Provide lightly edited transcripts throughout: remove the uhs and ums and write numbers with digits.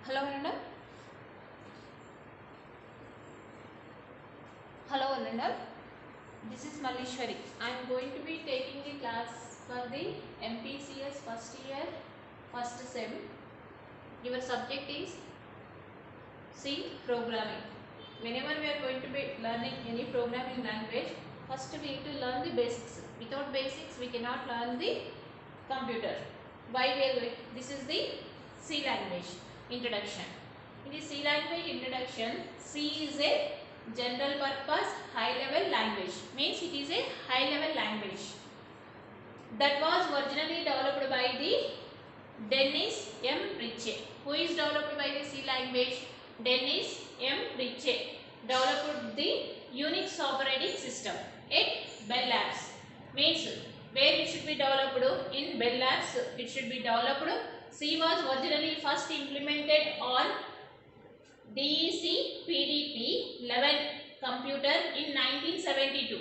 Hello, Ananda. Hello, Ananda. This is Malishwari. I am going to be taking the class for the MPCS first year, first sem. Your subject is C programming. Whenever we are going to be learning any programming language, first we need to learn the basics. Without basics, we cannot learn the computer. Why we are going? This is the C language introduction. In the C language introduction, C is a general purpose high level language. Means it is a high level language that was originally developed by the Dennis M. Ritchie. Who is developed by the C language? Dennis M. Ritchie developed the Unix operating system at Bell Labs. Means where it should be developed? In Bell Labs it should be developed. C was originally first implemented on DEC PDP 11 computer in 1972.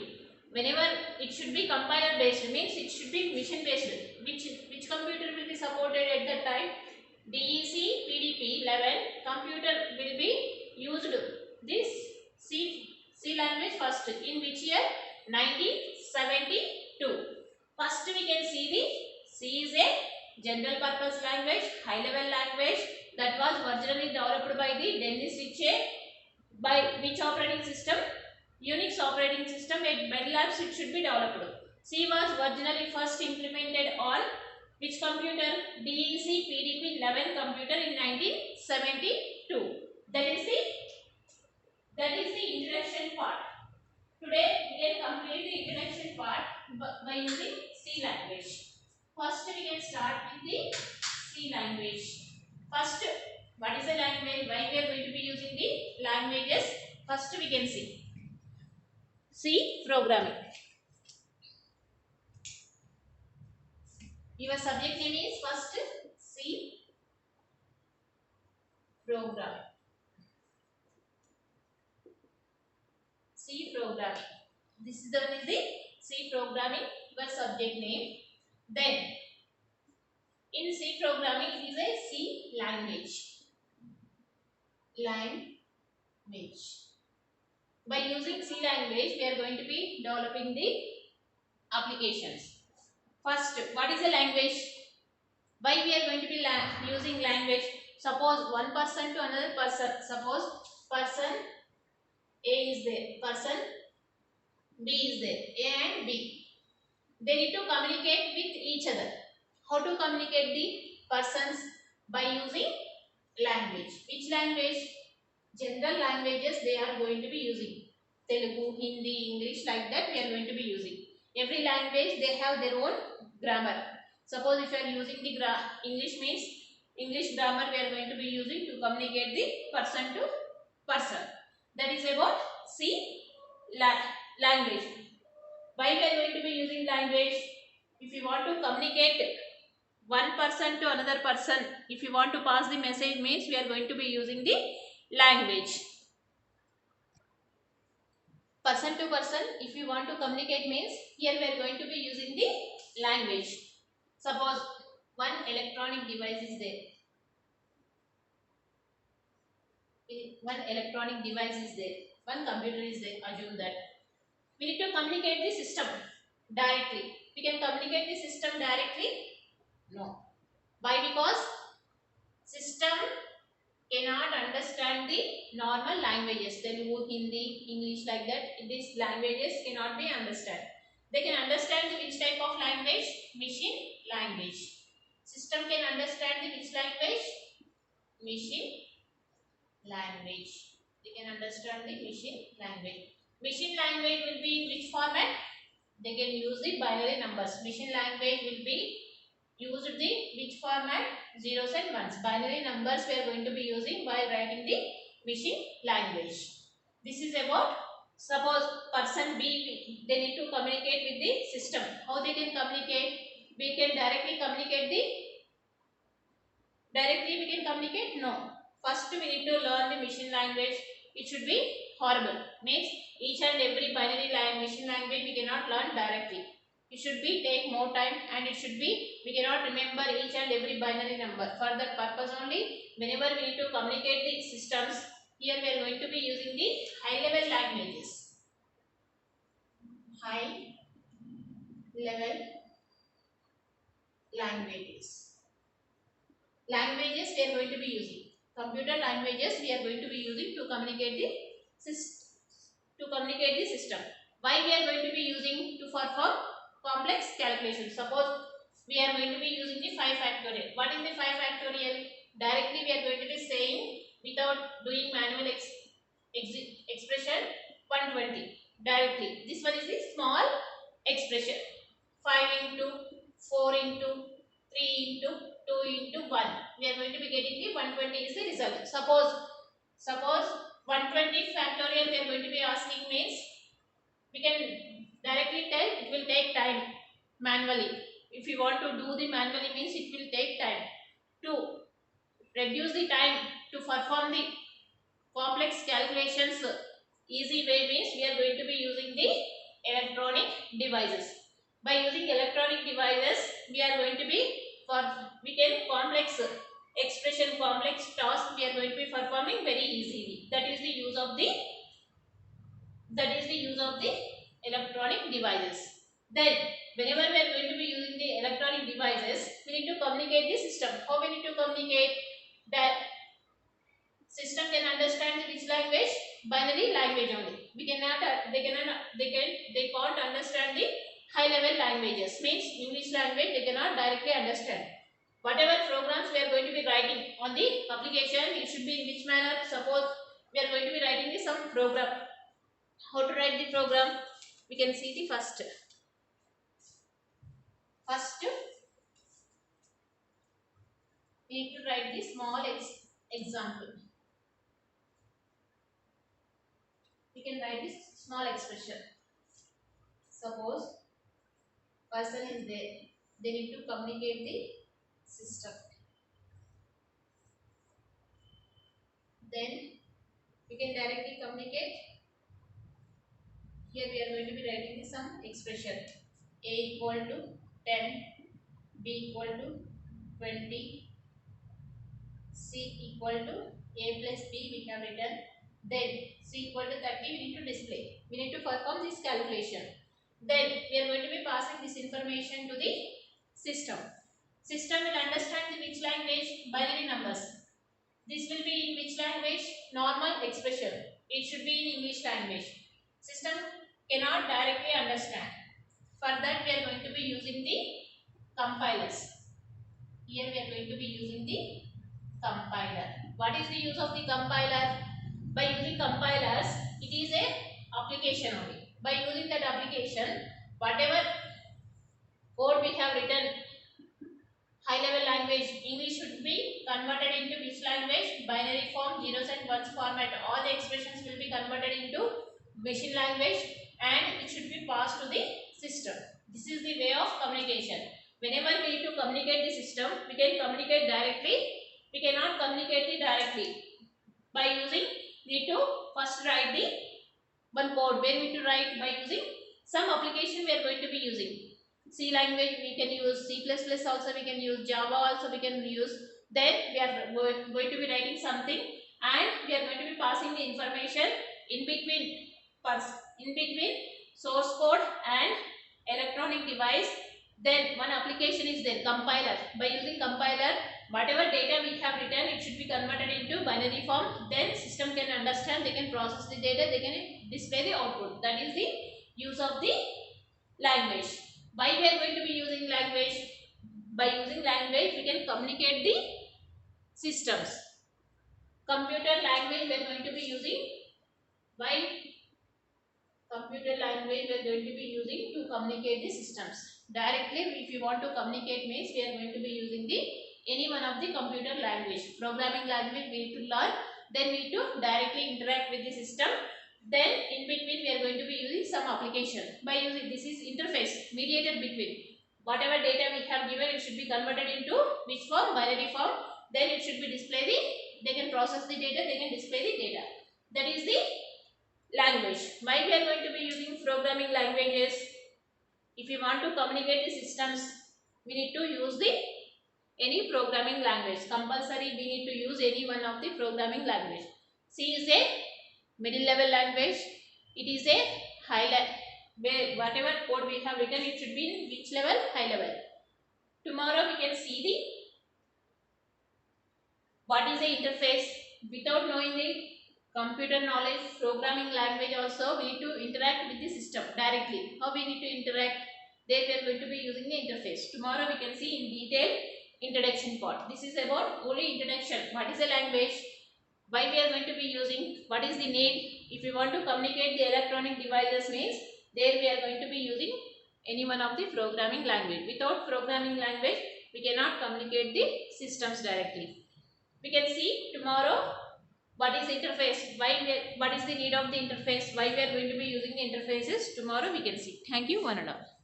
Whenever it should be compiler based, means it should be mission based. Which computer will be supported at that time? DEC PDP 11 computer will be used this C language first. In which year? 1972. First we can see the C is a general purpose language, high level language that was originally developed by the Dennis Ritchie. By which operating system? Unix operating system. At Bell Labs it should be developed. C was originally first implemented on which computer? DEC PDP 11 computer in 1972. That is the introduction part. Today we can complete the introduction part by using C language. First we can start with the C language. First, what is the language? Why we are going to be using the languages? First we can see C programming. Your subject name is first C programming. C programming. This is the one is the C programming. Your subject name. Then in C programming it is a C language. By using C language we are going to be developing the applications. First, what is a language? Why we are going to be using language? Suppose one person to another person. Suppose person A is there, person B is there, A and B. They need to communicate with each other. How to communicate the persons? By using language. Which language? General languages they are going to be using. Telugu, Hindi, English, like that we are going to be using. Every language they have their own grammar. Suppose if you are using the English means English grammar we are going to be using to communicate the person to person. That is about C language. Why we are going to be using language? If you want to communicate one person to another person, if you want to pass the message means we are going to be using the language. Person to person, if you want to communicate means here we are going to be using the language. Suppose one electronic device is there. One electronic device is there. One computer is there. Assume that. We need to communicate the system directly. We can communicate the system directly? No. Why? Because system cannot understand the normal languages. Telugu, Hindi, English, like that. These languages cannot be understood. They can understand which type of language? Machine language. System can understand the which language? Machine language. They can understand the machine language. Machine language will be in which format? They can use the binary numbers. Machine language will be used the which format? Zeros and ones. Binary numbers we are going to be using while writing the machine language. This is about, suppose person B, they need to communicate with the system. How they can communicate? We can directly communicate we can communicate? No. First we need to learn the machine language. It should be horrible. Means each and every binary machine language we cannot learn directly. It should be take more time, and it should be, we cannot remember each and every binary number. For that purpose only, whenever we need to communicate the systems, here we are going to be using the high level languages. High level languages. Languages we are going to be using. Computer languages we are going to be using to communicate the system. Why we are going to be using to perform complex calculations? Suppose we are going to be using the 5 factorial. What is the 5 factorial? Directly we are going to be saying without doing manual expression 120. Directly. This one is the small expression. 5 into 4 into 3 into 2 into 1. We are going to be getting the 120 is the result. Suppose 120 factorial we are going to be asking means, we can directly tell it will take time manually. If you want to do the manually means it will take time. To reduce the time to perform the complex calculations easy way means, we are going to be using the electronic devices. By using electronic devices, we are going to be we can complex expression, complex task we are going to be performing very easily. That is the use of the electronic devices. Then whenever we are going to be using the electronic devices, we need to communicate the system. How we need to communicate? That system can understand which language? Binary language only. They can't understand the high level languages. Means English language they cannot directly understand. Whatever programs we are going to be writing on the application, it should be in which manner? Suppose we are going to be writing some program. How to write the program? We can see the first we need to write the small example. We can write this small expression. Suppose person is there, they need to communicate the system. Then we can directly communicate. Here we are going to be writing some expression. A equal to 10, B equal to 20, C equal to A plus B we have written. Then C equal to 30 we need to display. We need to perform this calculation. Then we are going to be passing this information to the system. System will understand the which language? Binary numbers. This will be in which language? Normal expression. It should be in English language. System cannot directly understand. For that we are going to be using the compilers. Here we are going to be using the compiler. What is the use of the compiler? By using compilers, it is a application only. By using that application, whatever code we have written, high level language, English should be converted into which language? Binary form, zeros and ones format. All the expressions will be converted into machine language and it should be passed to the system. This is the way of communication. Whenever we need to communicate the system, we can communicate directly. We cannot communicate it directly. By using, we need to first write the one code. Where we need to write? By using some application we are going to be using. C language we can use, C++ also we can use, Java also we can use. Then we are going to be writing something and we are going to be passing the information in between source code and electronic device. Then one application is there, compiler. By using compiler, whatever data we have written, it should be converted into binary form. Then system can understand, they can process the data, they can display the output. That is the use of the language. Why we are going to be using language? By using language, we can communicate the systems. Computer language we are going to be using. Why? Computer language we are going to be using to communicate the systems. Directly, if you want to communicate means, we are going to be using the any one of the computer language. Programming language we need to learn. Then we need to directly interact with the system. Then in between we are going to be using some application. By using this is interface mediated between whatever data we have given, it should be converted into which form? Binary form. Then it should be displayed they can process the data, they can display the data. That is the language. Why we are going to be using programming languages? If you want to communicate the systems, we need to use the any programming language. Compulsory we need to use any one of the programming language. C is a middle level language. It is a high level. Where whatever code we have written, it should be in which level? High level. Tomorrow we can see the what is the interface. Without knowing the computer knowledge, programming language also, we need to interact with the system directly. How we need to interact? There we are going to be using the interface. Tomorrow we can see in detail introduction part. This is about only introduction. What is the language? Why we are going to be using? What is the need? If we want to communicate the electronic devices means, there we are going to be using any one of the programming language. Without programming language, we cannot communicate the systems directly. We can see tomorrow what is interface, what is the need of the interface, why we are going to be using the interfaces. Tomorrow we can see. Thank you, one and all.